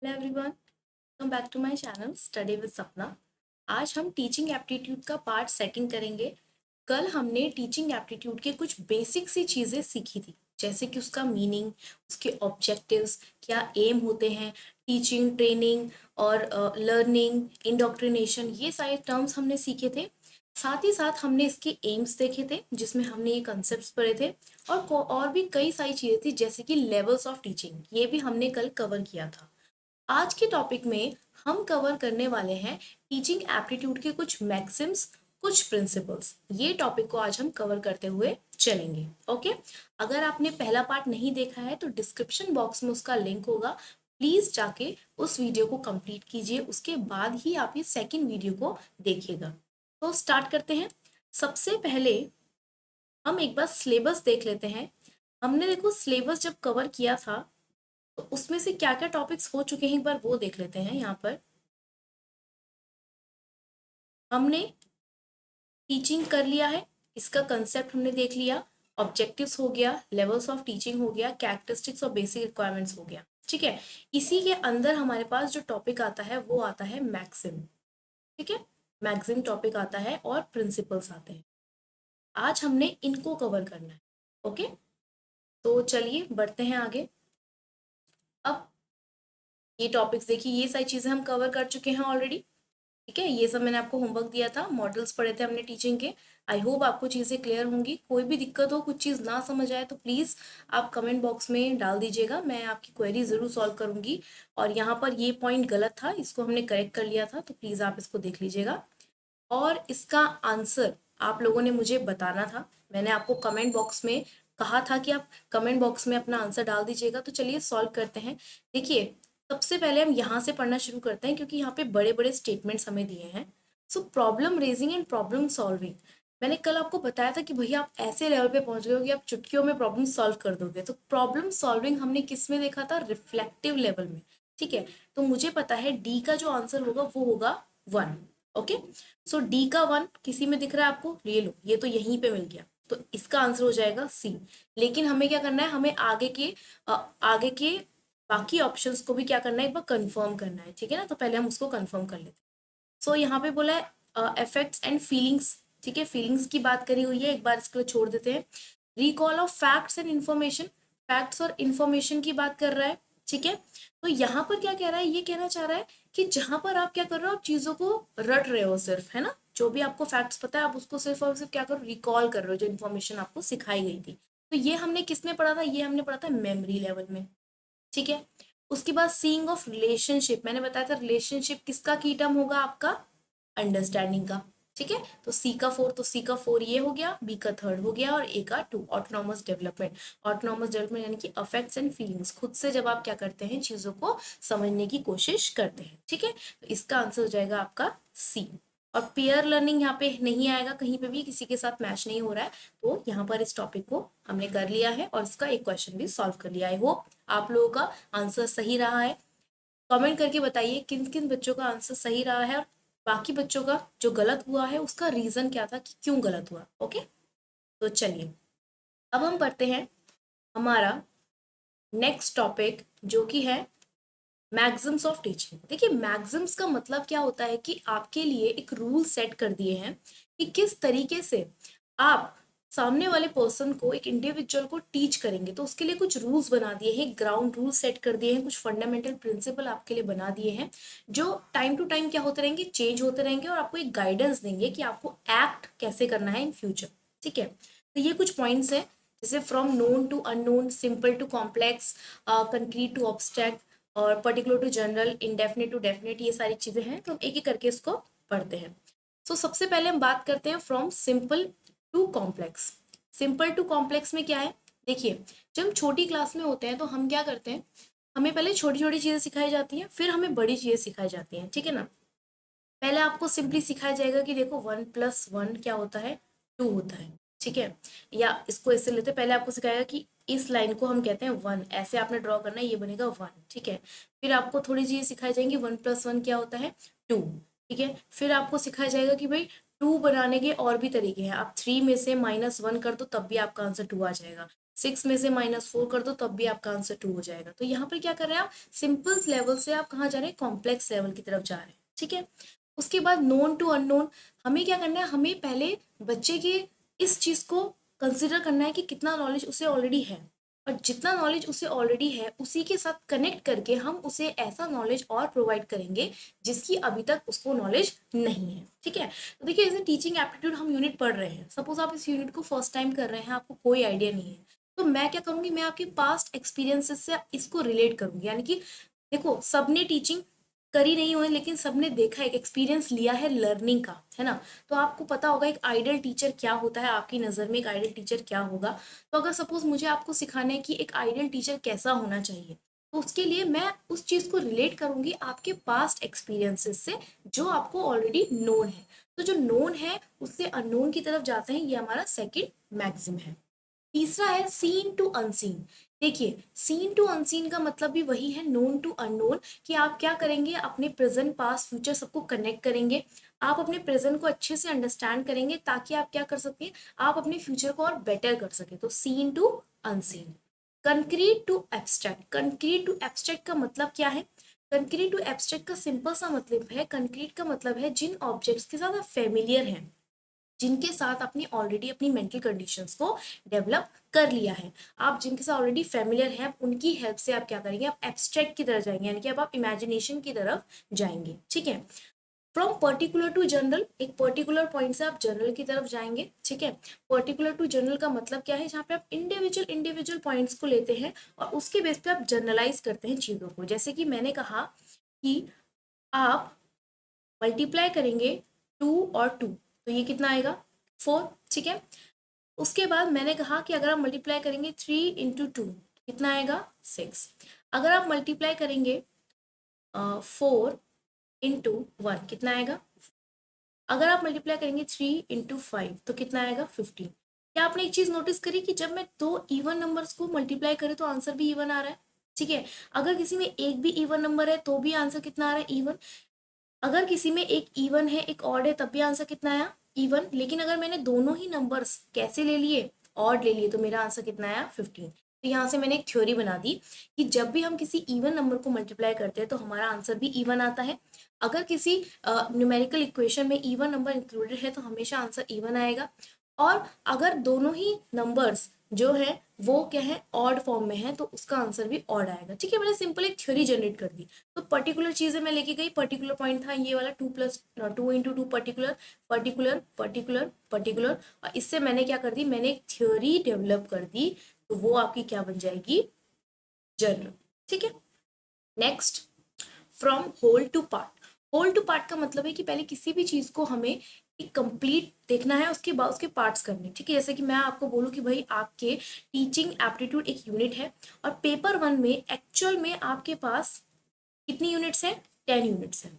Hello everyone, welcome back to my channel study with Sapna. आज हम teaching aptitude का part second करेंगे। कल हमने टीचिंग एप्टीट्यूड के कुछ बेसिक सी चीज़ें सीखी थी, जैसे कि उसका मीनिंग, उसके ऑब्जेक्टिव्स, क्या एम होते हैं, टीचिंग, ट्रेनिंग और लर्निंग, इंडोक्ट्रिनेशन, ये सारे टर्म्स हमने सीखे थे। साथ ही साथ हमने इसके एम्स देखे थे, जिसमें हमने ये कंसेप्ट पढ़े थे। और भी कई सारी चीज़ें थी, जैसे कि लेवल्स ऑफ टीचिंग, ये भी हमने कल कवर किया था। आज के टॉपिक में हम कवर करने वाले हैं टीचिंग एप्टीट्यूड के कुछ मैक्सिम्स, कुछ प्रिंसिपल्स। ये टॉपिक को आज हम कवर करते हुए चलेंगे। ओके, अगर आपने पहला पार्ट नहीं देखा है तो डिस्क्रिप्शन बॉक्स में उसका लिंक होगा, प्लीज जाके उस वीडियो को कंप्लीट कीजिए, उसके बाद ही आप ये सेकंड वीडियो को देखिएगा। तो स्टार्ट करते हैं। सबसे पहले हम एक बार सिलेबस देख लेते हैं। हमने देखो सिलेबस जब कवर किया था तो उसमें से क्या क्या टॉपिक्स हो चुके हैं, एक बार वो देख लेते हैं। यहाँ पर हमने टीचिंग कर लिया है, इसका कंसेप्ट हमने देख लिया, ऑब्जेक्टिव्स हो गया, लेवल्स ऑफ टीचिंग हो गया, कैरेक्टरिस्टिक्स और बेसिक रिक्वायरमेंट्स हो गया। ठीक है, इसी के अंदर हमारे पास जो टॉपिक आता है वो आता है मैक्सिम। ठीक है, मैक्सिम टॉपिक आता है और प्रिंसिपल्स आते हैं। आज हमने इनको कवर करना है। ओके, तो चलिए बढ़ते हैं आगे। अब ये टॉपिक्स देखिए, ये सारी चीजें हम कवर कर चुके हैं ऑलरेडी। ठीक है, ये सब मैंने आपको होमवर्क दिया था, मॉडल्स पढ़े थे हमने टीचिंग के। आई होप आपको चीज़ें क्लियर होंगी। कोई भी दिक्कत हो, कुछ चीज़ ना समझ आए तो प्लीज़ आप कमेंट बॉक्स में डाल दीजिएगा, मैं आपकी क्वेरी ज़रूर सॉल्व करूंगी। और यहाँ पर ये पॉइंट गलत था, इसको हमने करेक्ट कर लिया था, तो प्लीज़ आप इसको देख लीजिएगा। और इसका आंसर आप लोगों ने मुझे बताना था। मैंने आपको कमेंट बॉक्स में कहा था कि आप कमेंट बॉक्स में अपना आंसर डाल दीजिएगा। तो चलिए सॉल्व करते हैं। देखिए, सबसे पहले हम यहाँ से पढ़ना शुरू करते हैं, क्योंकि यहाँ पे बड़े बड़े स्टेटमेंट्स हमें दिए हैं। So problem raising and problem solving, मैंने कल आपको बताया था कि भैया आप ऐसे लेवल पे पहुंच गए हो कि आप चुटकियों में प्रॉब्लम सॉल्व कर दोगे। तो प्रॉब्लम सॉल्विंग हमने किस में देखा था? रिफ्लेक्टिव लेवल में। ठीक है, तो मुझे पता है डी का जो आंसर होगा वो होगा 1। ओके, सो डी का 1 किसी में दिख रहा है आपको? ये लो, ये तो यहीं पे मिल गया, तो इसका आंसर हो जाएगा सी। लेकिन हमें क्या करना है, हमें आगे के बाकी ऑप्शंस को भी क्या करना है, एक बार कंफर्म करना है। ठीक है ना, तो पहले हम उसको कंफर्म कर लेते हैं। सो यहाँ पे बोला है इफेक्ट्स एंड फीलिंग्स। ठीक है, फीलिंग्स की बात करी हुई है, एक बार इसको छोड़ देते हैं। Recall of facts and information, facts और इन्फॉर्मेशन की बात कर रहा है। ठीक है, तो यहाँ पर क्या कह रहा है, ये कहना चाह रहा है कि जहां पर आप क्या कर रहे हो, आप चीजों को रट रहे हो सिर्फ, है ना, जो भी आपको फैक्ट्स पता है आप उसको सिर्फ और सिर्फ क्या करो, रिकॉल कर रहे हो जो इन्फॉर्मेशन आपको सिखाई गई थी। तो ये हमने किस में पढ़ा था? ये हमने पढ़ा था मेमोरी लेवल में। ठीक है, उसके बाद सीइंग ऑफ रिलेशनशिप, मैंने बताया था रिलेशनशिप किसका की टर्म होगा? आपका अंडरस्टैंडिंग का। ठीक है, तो सी का 4, तो सी का 4 ये हो गया, बी का 3rd हो गया और ए का 2, ऑटोनॉमस डेवलपमेंट। ऑटोनॉमस डेवलपमेंट यानी कि अफेक्ट्स एंड फीलिंग्स, खुद से जब आप क्या करते हैं, चीजों को समझने की कोशिश करते हैं। ठीक है, तो इसका आंसर हो जाएगा आपका सी। और पेयर लर्निंग यहाँ पे नहीं आएगा, कहीं पे भी किसी के साथ मैच नहीं हो रहा है। तो यहाँ पर इस टॉपिक को हमने कर लिया है और इसका एक क्वेश्चन भी सॉल्व कर लिया है। आई होप आप लोगों का आंसर सही रहा है। कमेंट करके बताइए किन किन बच्चों का आंसर सही रहा है और बाकी बच्चों का जो गलत हुआ है उसका रीजन क्या था कि क्यों गलत हुआ। ओके, तो चलिए अब हम पढ़ते हैं हमारा नेक्स्ट टॉपिक, जो कि है मैक्सिम्स ऑफ टीचिंग। देखिए, मैक्सिम्स का मतलब क्या होता है कि आपके लिए एक रूल सेट कर दिए हैं कि किस तरीके से आप सामने वाले पर्सन को, एक इंडिविजुअल को टीच करेंगे। तो उसके लिए कुछ रूल्स बना दिए हैं, ग्राउंड रूल सेट कर दिए हैं, कुछ फंडामेंटल प्रिंसिपल आपके लिए बना दिए हैं, जो टाइम टू टाइम क्या होते रहेंगे, चेंज होते रहेंगे और आपको एक गाइडेंस देंगे कि आपको एक्ट कैसे करना है इन फ्यूचर। ठीक है, तो ये कुछ पॉइंट्स हैं, जैसे from known to unknown, simple to complex, concrete to abstract और particular to general, indefinite to definite, ये सारी चीजें हैं। तो हम एक एक करके इसको पढ़ते हैं। सो सबसे पहले हम बात करते हैं from simple to complex. Simple to complex में क्या है? देखिए, जब हम छोटी क्लास में होते हैं तो हम क्या करते हैं, हमें पहले छोटी छोटी चीजें सिखाई जाती हैं, फिर हमें बड़ी चीजें सिखाई जाती हैं। ठीक है ना, पहले आपको सिंपली सिखाया जाएगा कि देखो 1+1 क्या होता है, 2 होता है। ठीक है, या इसको ऐसे लेते हैं, पहले आपको सिखाएगा कि इस लाइन को हम कहते हैं 1, ऐसे आपने ड्रॉ करना है, ये बनेगा 1। ठीक है, फिर आपको थोड़ी चीजें सिखाई जाएंगी, 1+1 क्या होता है, 2। ठीक है, फिर आपको सिखाया जाएगा कि भाई 2 बनाने के और भी तरीके हैं, आप 3 में से -1 कर दो तब भी आपका आंसर 2 आ जाएगा। 6 में से -4 कर दो तब भी आपका आंसर 2 हो जाएगा। तो यहाँ पर क्या कर रहे हैं आप, सिंपल लेवल से आप कहाँ जा रहे हैं, कॉम्प्लेक्स लेवल की तरफ जा रहे हैं। ठीक है, उसके बाद नोन टू अननोन, हमें क्या करना है, हमें पहले बच्चे के इस चीज को कंसिडर करना है कि कितना नॉलेज उसे ऑलरेडी है, और जितना नॉलेज उसे ऑलरेडी है उसी के साथ कनेक्ट करके हम उसे ऐसा नॉलेज और प्रोवाइड करेंगे जिसकी अभी तक उसको नॉलेज नहीं है। ठीक है, तो देखिए जैसे टीचिंग एप्टीट्यूड हम यूनिट पढ़ रहे हैं, सपोज आप इस यूनिट को फर्स्ट टाइम कर रहे हैं, आपको कोई आइडिया नहीं है, तो मैं क्या करूंगी, मैं आपके पास्ट एक्सपीरियंसेस से इसको रिलेट करूंगी। यानी कि देखो सबने टीचिंग करी नहीं हुई, लेकिन सबने देखा, एक एक्सपीरियंस लिया है लर्निंग का, है ना। तो आपको पता होगा एक आइडियल टीचर क्या होता है, आपकी नज़र में एक आइडियल टीचर क्या होगा। तो अगर सपोज मुझे आपको सिखाना है कि एक आइडियल टीचर कैसा होना चाहिए, तो उसके लिए मैं उस चीज़ को रिलेट करूंगी आपके पास्ट एक्सपीरियंसेस से, जो आपको ऑलरेडी नोन है। तो जो नोन है उससे अननोन की तरफ जाते हैं, ये हमारा सेकेंड मैक्सिम है। तीसरा है सीन टू अनसीन। देखिए सीन टू अनसीन का मतलब भी वही है, नोन टू अननोन, कि आप क्या करेंगे, अपने प्रेजेंट पास्ट फ्यूचर सबको कनेक्ट करेंगे, आप अपने प्रेजेंट को अच्छे से अंडरस्टैंड करेंगे ताकि आप क्या कर सकें, आप अपने फ्यूचर को और बेटर कर सके। तो seen to unseen. Concrete to abstract. Concrete to abstract का मतलब क्या है, कंक्रीट टू एब्स्ट्रैक्ट का सिंपल सा मतलब है, कंक्रीट का मतलब है जिन ऑब्जेक्ट्स के साथ आप फेमिलियर हैं, जिनके साथ आपने ऑलरेडी अपनी मेंटल कंडीशंस को डेवलप कर लिया है, आप जिनके साथ ऑलरेडी फेमिलियर हैं, उनकी हेल्प से आप क्या करेंगे, आप एब्स्ट्रैक्ट की तरफ जाएंगे, यानी कि अब आप इमेजिनेशन की तरफ जाएंगे। ठीक है, फ्रॉम पर्टिकुलर टू जनरल, एक पर्टिकुलर पॉइंट से आप जनरल की तरफ जाएंगे। ठीक है, पर्टिकुलर टू जनरल का मतलब क्या है, जहाँ पे आप इंडिविजुअल इंडिविजुअल पॉइंट्स को लेते हैं और उसके बेस पे आप जनरलाइज करते हैं चीज़ों को। जैसे कि मैंने कहा कि आप मल्टीप्लाई करेंगे 2 और 2, तो ये कितना आएगा, 4। ठीक है, उसके बाद मैंने कहा कि अगर आप मल्टीप्लाई करेंगे 3 × 2 कितना आएगा, 6। अगर आप मल्टीप्लाई करेंगे 4 × 1 कितना आएगा, अगर आप मल्टीप्लाई करेंगे 3 × 5 तो कितना आएगा, 15। क्या आपने एक चीज नोटिस करी कि जब मैं दो इवन नंबर्स को मल्टीप्लाई करें तो आंसर भी इवन आ रहा है। ठीक है, अगर किसी में एक भी इवन नंबर है तो भी आंसर कितना आ रहा है, इवन। अगर किसी में एक इवन है एक ऑड है तब भी आंसर कितना आया, इवन। लेकिन अगर मैंने दोनों ही नंबर्स कैसे ले लिए, ऑड ले लिए, तो मेरा आंसर कितना आया, 15। तो यहाँ से मैंने एक थ्योरी बना दी कि जब भी हम किसी इवन नंबर को मल्टीप्लाई करते हैं तो हमारा आंसर भी इवन आता है। अगर किसी न्यूमेरिकल इक्वेशन में इवन नंबर इंक्लूडेड है तो हमेशा आंसर इवन आएगा। और अगर दोनों ही नंबर्स जो है वो क्या है, ऑड फॉर्म में है, तो उसका आंसर भी ऑड आएगा। ठीक है, मैंने सिंपल एक थ्योरी जनरेट कर दी। तो पर्टिकुलर चीजें मैं लेके गई, पर्टिकुलर पॉइंट था ये वाला 2 + 2 × 2 पर्टिकुलर पर्टिकुलर पर्टिकुलर पर्टिकुलर, और इससे मैंने क्या कर दी, मैंने एक थ्योरी डेवलप कर दी, तो वो आपकी क्या बन जाएगी, जनरल। ठीक है, next, from whole to part. Whole to part का मतलब है कि पहले किसी भी चीज को हमें एक कंप्लीट देखना है, उसके बाद उसके पार्ट्स करने। ठीक है, जैसे कि मैं आपको बोलूँ कि भाई आपके टीचिंग एप्टीट्यूड एक यूनिट है और पेपर 1 में एक्चुअल में आपके पास कितनी यूनिट्स हैं, 10 यूनिट्स हैं।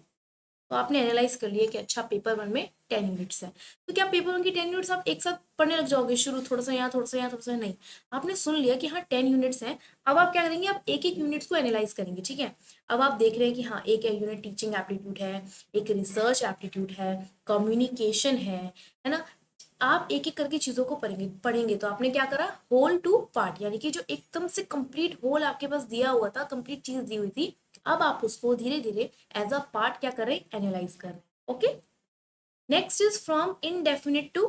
तो आपने एनालाइज कर लिया कि अच्छा पेपर 1 में 10 यूनिट्स है, तो क्या पेपर 1 की 10 यूनिट्स आप एक साथ पढ़ने लग जाओगे, शुरू थोड़ा सा यहाँ थोड़ा सा यहाँ थोड़ा सा, नहीं। आपने सुन लिया कि हाँ 10 यूनिट्स हैं, अब आप क्या करेंगे, आप एक एक यूनिट्स को एनालाइज करेंगे। ठीक है, अब आप देख रहे हैं कि हाँ एक यूनिट टीचिंग एप्टीट्यूड है, एक रिसर्च एप्टीट्यूड है, कम्युनिकेशन है ना। आप एक एक करके चीजों को पढ़ेंगे पढ़ेंगे तो आपने क्या करा, होल टू पार्ट, यानी कि जो एकदम से कंप्लीट होल आपके पास दिया हुआ था, कंप्लीट चीज दी हुई थी, अब आप उसको धीरे धीरे एज अ पार्ट क्या कर रहे हैं, एनालाइज कर रहे हैं। Okay, next is from indefinite to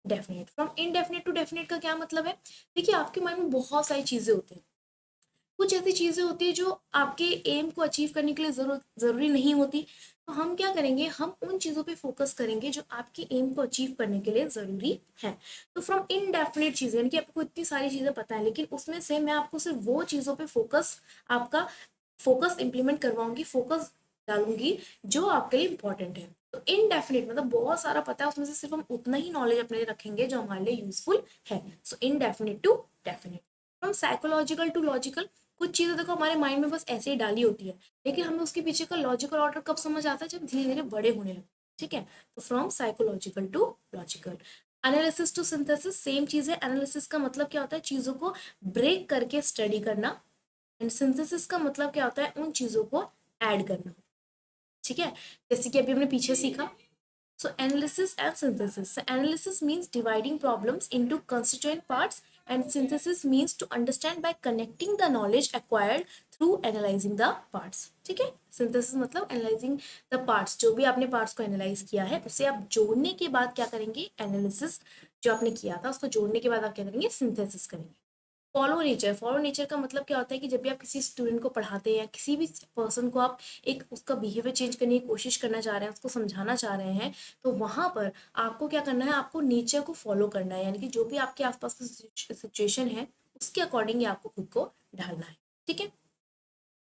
definite. From indefinite to definite का क्या मतलब है, देखिए आपके माइंड में बहुत सारी चीजें होती हैं, कुछ ऐसी चीजें होती है जो आपके एम को अचीव करने के लिए जरूरी नहीं होती। तो हम क्या करेंगे, हम उन चीजों पे फोकस करेंगे जो आपके एम को अचीव करने के लिए जरूरी है। तो फ्रॉम इनडेफिनेट चीजें, यानी कि आपको इतनी सारी चीजें पता है, लेकिन उसमें से मैं आपको सिर्फ वो चीजों पे फोकस, आपका फोकस इंप्लीमेंट करवाऊंगी, फोकस डालूंगी जो आपके लिए इंपॉर्टेंट है। तो इनडेफिनेट मतलब बहुत सारा पता है, उसमें से सिर्फ हम उतना ही नॉलेज अपने लिए रखेंगे जो हमारे लिए यूजफुल है। So indefinite to definite. From psychological to logical, कुछ चीजें देखो हमारे माइंड में बस ऐसे ही डाली होती है, लेकिन हमें उसके पीछे का लॉजिकल ऑर्डर कब समझ आता है, जब धीरे धीरे बड़े होने लगते हैं। ठीक है, तो from psychological to logical. Analysis to synthesis, same चीज है। एनालिसिस का मतलब क्या होता है, चीजों को ब्रेक करके स्टडी करना, एंड सिंथेसिस का मतलब क्या होता है, उन चीजों को ऐड करना। ठीक है, जैसे कि अभी हमने पीछे सीखा So analysis and synthesis. So analysis means dividing problems into constituent parts and synthesis means to understand by connecting the knowledge acquired through analyzing the parts. ठीक है, synthesis मतलब analyzing the parts, जो भी आपने parts को analyze किया है उसे आप जोड़ने के बाद क्या करेंगे, analysis जो आपने किया था उसको जोड़ने के बाद आप क्या करेंगे, synthesis करेंगे. फॉलो नेचर का मतलब क्या होता है कि जब भी आप किसी स्टूडेंट को पढ़ाते हैं या किसी भी पर्सन को आप एक उसका बिहेवियर चेंज करने की कोशिश करना चाह रहे हैं, उसको समझाना चाह रहे हैं, तो वहां पर आपको क्या करना है, आपको नेचर को फॉलो करना है, यानी कि जो भी आपके आसपास की सिचुएशन है उसके अकॉर्डिंग आपको खुद को ढालना है. ठीक है.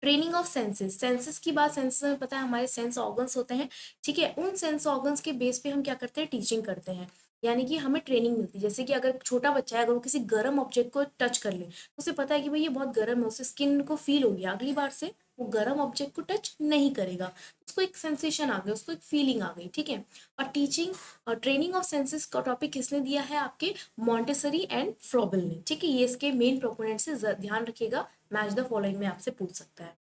Training of senses. सेंसेस की बात, सेंसेस में पता है हमारे सेंस ऑर्गन्स होते हैं. ठीक है, उन सेंस ऑर्गन्स के बेस पे हम क्या करते हैं, टीचिंग करते हैं, यानी कि हमें ट्रेनिंग मिलती है. जैसे कि अगर छोटा बच्चा है, अगर वो किसी गर्म ऑब्जेक्ट को टच कर ले तो उसे पता है कि भाई ये बहुत गर्म है, उसे स्किन को फील हो गया, अगली बार से वो गर्म ऑब्जेक्ट को टच नहीं करेगा, उसको एक सेंसेशन आ गया, उसको एक फीलिंग आ गई. ठीक है. और टीचिंग और ट्रेनिंग ऑफ सेंसेस का टॉपिक किसने दिया है, आपके मॉन्टेसरी एंड फ्रॉबल ने. ठीक है, ये इसके मेन प्रोपोनेंट से ध्यान रखिएगा, मैच द फॉलोइंग में आपसे पूछ सकता है.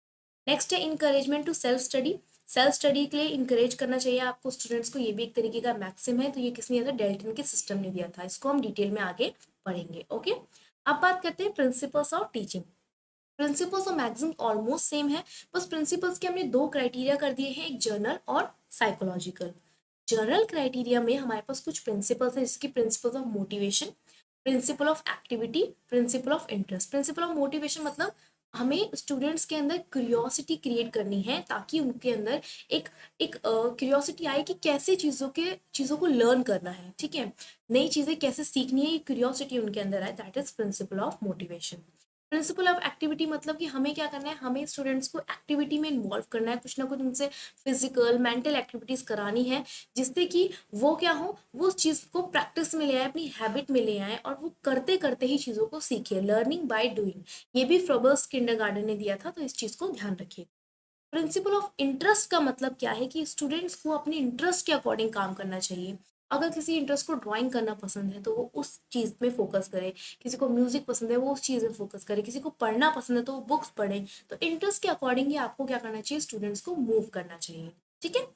नेक्स्ट है encouragement to self study. Self study के लिए इंकरेज करना चाहिए आपको स्टूडेंट्स को, ये भी एक तरीके का मैक्सिम है. तो ये किसने दिया था, डेल्टन के सिस्टम ने दिया था. इसको हम डिटेल में आगे पढ़ेंगे. ओके. अब बात करते हैं प्रिंसिपल्स ऑफ टीचिंग. प्रिंसिपल्स और मैक्सिम ऑलमोस्ट सेम है, बस प्रिंसिपल्स के हमने दो क्राइटेरिया कर दिए हैं, एक जर्नल और साइकोलॉजिकल. जनरल क्राइटेरिया में हमारे पास कुछ प्रिंसिपल्स हैं, जिसकी principle of motivation, principle of activity, principle of interest. Principle of motivation मतलब हमें स्टूडेंट्स के अंदर क्यूरियोसिटी क्रिएट करनी है, ताकि उनके अंदर एक एक क्यूरियोसिटी आए कि कैसे चीज़ों को लर्न करना है. ठीक है, नई चीज़ें कैसे सीखनी है, ये क्यूरियोसिटी उनके अंदर आए, that is principle of motivation. Principle of activity मतलब कि हमें क्या करना है, हमें स्टूडेंट्स को एक्टिविटी में इन्वॉल्व करना है, कुछ ना कुछ उनसे फिजिकल मेंटल एक्टिविटीज करानी है, जिससे कि वो क्या हो, वो उस चीज़ को प्रैक्टिस में ले आए, अपनी हैबिट में ले आए और वो करते करते ही चीज़ों को सीखे. लर्निंग बाय डूइंग, ये भी फ्रोबर्स किंडरगार्टन ने दिया था, तो इस चीज़ को ध्यान रखिए. प्रिंसिपल ऑफ इंटरेस्ट का मतलब क्या है कि स्टूडेंट्स को अपने इंटरेस्ट के अकॉर्डिंग काम करना चाहिए. अगर किसी इंटरेस्ट को ड्राइंग करना पसंद है तो वो उस चीज़ में फोकस करे, किसी को म्यूजिक पसंद है वो उस चीज़ में फोकस करे, किसी को पढ़ना पसंद है तो वो बुक्स पढ़े. तो इंटरेस्ट के अकॉर्डिंग ही आपको क्या करना चाहिए, स्टूडेंट्स को मूव करना चाहिए. ठीक है.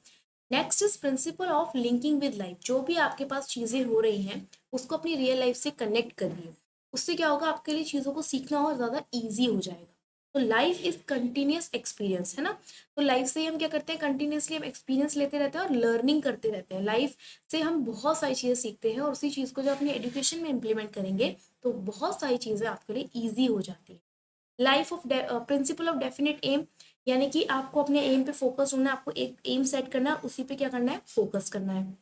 Next is principle of linking with life. जो भी आपके पास चीज़ें हो रही हैं उसको अपनी रियल लाइफ से कनेक्ट करिए, उससे क्या होगा, आपके लिए चीज़ों को सीखना और ज़्यादा ईजी हो जाएगा. तो लाइफ इज कंटिन्यूस एक्सपीरियंस है ना. तो लाइफ से हम क्या करते हैं, कंटिन्यूसली हम एक्सपीरियंस लेते रहते हैं और लर्निंग करते रहते हैं. लाइफ से हम बहुत सारी चीज़ें सीखते हैं और उसी चीज़ को जब अपनी एजुकेशन में इम्प्लीमेंट करेंगे तो बहुत सारी चीज़ें आपके लिए ईजी हो जाती है. Life of principle of definite aim, यानी कि आपको अपने एम पे फोकस होना है, आपको एक एम सेट करना है, उसी पे क्या करना है, फोकस करना है.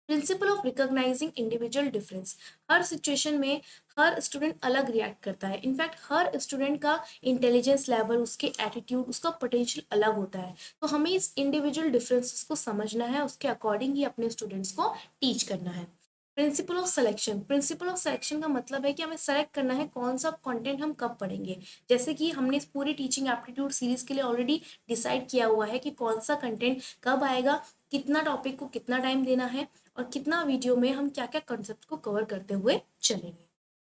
Principle of recognising individual difference. Her situation में हर स्टूडेंट अलग रिएक्ट करता है. इनफैक्ट हर स्टूडेंट का इंटेलिजेंस लेवल, उसके एटीट्यूड, उसका पोटेंशियल अलग होता है. तो हमें इस इंडिविजुअल डिफरेंसेस को समझना है, उसके अकॉर्डिंग ही अपने स्टूडेंट्स को टीच करना है. Principle of selection. Principle of selection का मतलब है कि हमें सेलेक्ट करना है कौन सा कंटेंट हम कब पढ़ेंगे. जैसे कि हमने इस पूरी टीचिंग एप्टीट्यूड सीरीज के लिए ऑलरेडी डिसाइड किया हुआ है कि कौन सा कंटेंट कब आएगा, कितना टॉपिक को कितना टाइम देना है और कितना वीडियो में हम क्या क्या कॉन्सेप्ट को कवर करते हुए चलेंगे.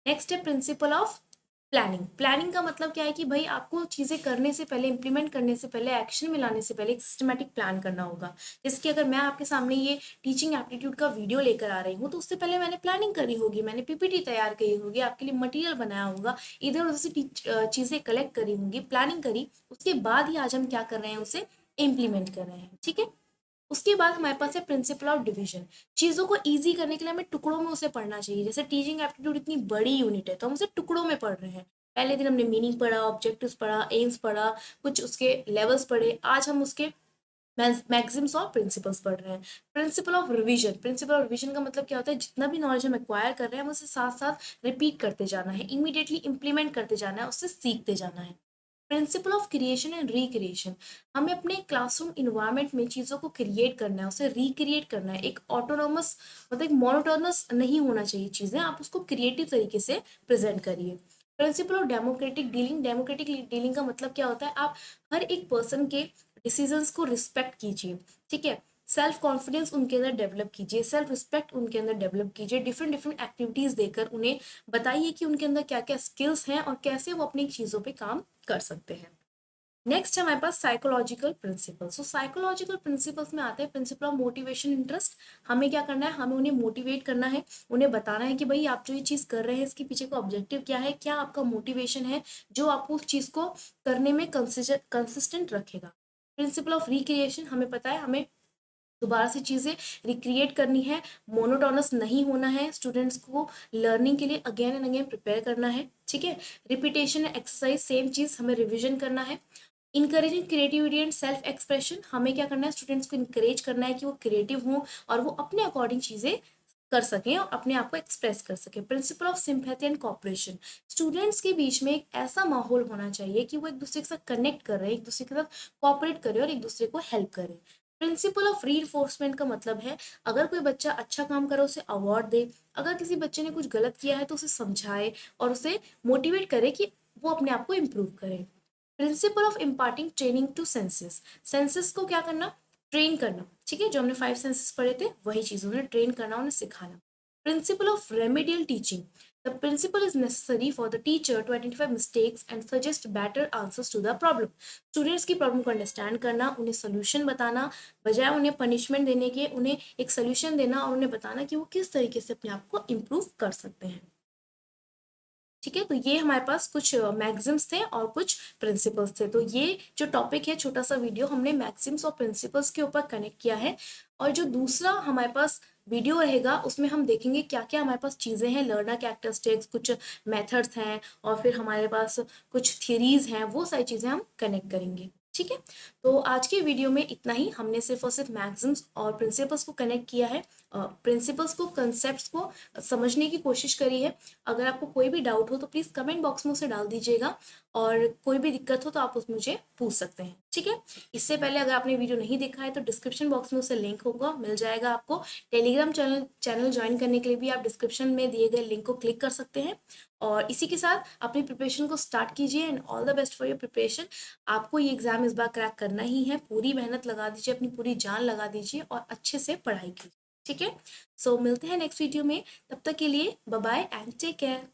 नेक्स्ट है प्रिंसिपल ऑफ प्लानिंग. प्लानिंग का मतलब क्या है कि भाई आपको चीज़ें करने से पहले, इंप्लीमेंट करने से पहले, एक्शन में लाने से पहले एक सिस्टमेटिक प्लान करना होगा. जैसे कि अगर मैं आपके सामने ये टीचिंग एप्टीट्यूड का वीडियो लेकर आ रही हूँ तो उससे पहले मैंने प्लानिंग करी होगी, मैंने पीपीटी तैयार करी होगी, आपके लिए मटेरियल बनाया होगा, इधर उधर से चीज़ें कलेक्ट करी होंगी, प्लानिंग करी, उसके बाद ही आज हम क्या कर रहे हैं, उसे इम्प्लीमेंट कर रहे हैं. ठीक है. उसके बाद हमारे पास है प्रिंसिपल ऑफ डिवीजन. चीज़ों को इजी करने के लिए हमें टुकड़ों में उसे पढ़ना चाहिए. जैसे टीचिंग एप्टीट्यूड इतनी बड़ी यूनिट है तो हम उसे टुकड़ों में पढ़ रहे हैं. पहले दिन हमने मीनिंग पढ़ा, ऑब्जेक्टिव्स पढ़ा, एम्स पढ़ा, कुछ उसके लेवल्स पढ़े, आज हम उसके मैक्सिम्स और प्रिंसिपल्स पढ़ रहे हैं. Principle of revision. Principle of revision का मतलब क्या होता है, जितना भी नॉलेज हम एक्वायर कर रहे हैं हम उसे साथ साथ रिपीट करते जाना है, इमीडिएटली इंप्लीमेंट करते जाना है, उससे सीखते जाना है. Principle of creation and recreation. हमें अपने क्लासरूम इन्वायरमेंट में चीज़ों को क्रिएट करना है, उसे रिक्रिएट करना है. एक ऑटोनोमस मतलब एक मोनोटोनस नहीं होना चाहिए चीज़ें, आप उसको क्रिएटिव तरीके से प्रेजेंट करिए. Principle of democratic dealing. Democratic dealing का मतलब क्या होता है, आप हर एक पर्सन के डिसीजंस को रिस्पेक्ट कीजिए. ठीक है. सेल्फ कॉन्फिडेंस उनके अंदर डेवलप कीजिए, सेल्फ रिस्पेक्ट उनके अंदर डेवलप कीजिए. डिफरेंट डिफरेंट एक्टिविटीज़ देकर उन्हें बताइए कि उनके अंदर क्या क्या स्किल्स हैं और कैसे वो अपनी चीज़ों पे काम कर सकते हैं. नेक्स्ट है हमारे पास साइकोलॉजिकल प्रिंसिपल्स। सो साइकोलॉजिकल प्रिंसिपल्स में आते हैं प्रिंसिपल ऑफ मोटिवेशन इंटरेस्ट। हमें क्या करना है, हमें उन्हें मोटिवेट करना है, उन्हें बताना है कि भाई आप जो ये चीज़ कर रहे हैं इसके पीछे का ऑब्जेक्टिव क्या है, क्या आपका मोटिवेशन है जो आपको उस चीज़ को करने में कंसिस्टेंट रखेगा। प्रिंसिपल ऑफ रिक्रिएशन, हमें पता है हमें दोबारा से चीज़ें रिक्रिएट करनी है, मोनोटोनस नहीं होना है, स्टूडेंट्स को लर्निंग के लिए अगेन एंड अगेन प्रिपेयर करना है, ठीक है। रिपीटेशन एक्सरसाइज, सेम चीज़ हमें रिविजन करना है। Encouraging creativity and self expression, हमें क्या करना है, स्टूडेंट्स को इनकरेज करना है कि वो क्रिएटिव हों और वो अपने अकॉर्डिंग चीज़ें कर सकें और अपने आप को एक्सप्रेस कर सकें। Principle of sympathy and cooperation, students के बीच में एक ऐसा माहौल होना चाहिए कि वो एक दूसरे के साथ कनेक्ट कर रहे हैं, एक दूसरे के साथ कॉपरेट करें और एक दूसरे को हेल्प करें। प्रिंसिपल ऑफ रीइंफोर्समेंट का मतलब है अगर कोई बच्चा अच्छा काम करे उसे अवार्ड दे, अगर किसी बच्चे ने कुछ गलत किया है तो उसे समझाए और उसे मोटिवेट करे कि वो अपने आप को इम्प्रूव करे। Principle of imparting training to senses, senses को क्या करना, ट्रेन करना, ठीक है। जो हमने 5 सेंसेस पढ़े थे वही चीज़, उन्हें ट्रेन करना, उन्हें सिखाना। Principle of remedial teaching, the principle is necessary for the teacher to identify mistakes and suggest better answers to the problem. Students की प्रॉब्लम को अंडरस्टैंड करना, उन्हें सोल्यूशन बताना, बजाय उन्हें पनिशमेंट देने के उन्हें एक सोल्यूशन देना और उन्हें बताना कि वो किस तरीके से अपने आप को इम्प्रूव कर सकते हैं, ठीक है। तो ये हमारे पास कुछ मैक्सिम्स थे और कुछ प्रिंसिपल्स थे। तो ये जो टॉपिक है, छोटा सा वीडियो हमने मैक्सिम्स और प्रिंसिपल्स के ऊपर कनेक्ट किया है। और जो दूसरा हमारे पास वीडियो रहेगा उसमें हम देखेंगे क्या क्या हमारे पास चीज़ें हैं, लर्नर कैरेक्टरिस्टिक्स, कुछ मेथड्स हैं और फिर हमारे पास कुछ थियरीज हैं, वो सारी चीज़ें हम कनेक्ट करेंगे, ठीक है। तो आज के वीडियो में इतना ही, हमने सिर्फ और सिर्फ मैक्सिम्स और प्रिंसिपल्स को कनेक्ट किया है, प्रिंसिपल्स को, कंसेप्ट्स को समझने की कोशिश करी है। अगर आपको कोई भी डाउट हो तो प्लीज़ कमेंट बॉक्स में उसे डाल दीजिएगा और कोई भी दिक्कत हो तो आप उस मुझे पूछ सकते हैं, ठीक है। इससे पहले अगर आपने वीडियो नहीं देखा है तो डिस्क्रिप्शन बॉक्स में उसे लिंक होगा, मिल जाएगा आपको। टेलीग्राम चैनल ज्वाइन करने के लिए भी आप डिस्क्रिप्शन में दिए गए लिंक को क्लिक कर सकते हैं। और इसी के साथ अपनी प्रिपरेशन को स्टार्ट कीजिए and all the best for your preparation. आपको ये एग्जाम इस बार क्रैक करना ही है, पूरी मेहनत लगा दीजिए, अपनी पूरी जान लगा दीजिए और अच्छे से पढ़ाई कीजिए, ठीक है। सो मिलते हैं नेक्स्ट वीडियो में, तब तक के लिए bye bye and take care.